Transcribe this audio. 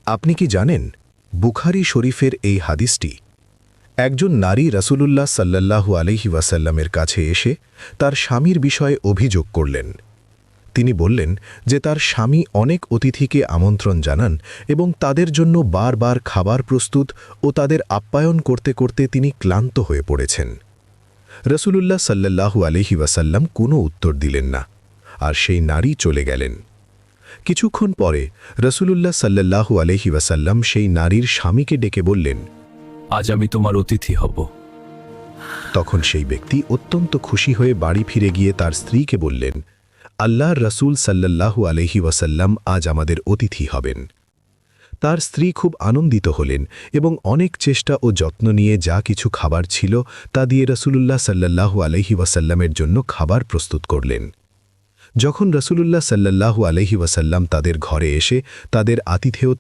আপনি কি জানেন বুখারী শরীফের এই হাদিসটি একজন নারী রাসূলুল্লাহ সাল্লাল্লাহু আলাইহি ওয়াসাল্লামের কাছে এসে তার স্বামীর বিষয়ে অভিযোগ করলেন। তিনি বললেন যে তার স্বামী অনেক অতিথিকে আমন্ত্রণ জানান এবং তাদের জন্য বারবার খাবার প্রস্তুত ও তাদের আপ্যায়ন করতে করতে তিনি ক্লান্ত হয়ে পড়েছেন। রাসূলুল্লাহ সাল্লাল্লাহু আলাইহি ওয়াসাল্লাম কোনো উত্তর দিলেন না, আর সেই নারী চলে গেলেন। কিছুক্ষণ পরে রাসূলুল্লাহ সাল্লাল্লাহু আলাইহি ওয়াসাল্লাম সেই নারীর স্বামীকে ডেকে বললেন, আজ আমি তোমার অতিথি হব। তখন সেই ব্যক্তি অত্যন্ত খুশি হয়ে বাড়ি ফিরে গিয়ে তার স্ত্রীকে বললেন, আল্লাহর রাসূল সাল্লাল্লাহু আলাইহি ওয়াসাল্লাম আজ আমাদের অতিথি হবেন। তার স্ত্রী খুব আনন্দিত হলেন এবং অনেক চেষ্টা ও যত্ন নিয়ে যা কিছু খাবার ছিল তা দিয়ে রাসূলুল্লাহ সাল্লাল্লাহু আলাইহি ওয়াসাল্লামের জন্য খাবার প্রস্তুত করলেন। যখন রাসূলুল্লাহ সাল্লাল্লাহু আলাইহি ওয়াসাল্লাম তাদের ঘরে এসে তাদের আতিথেয়তা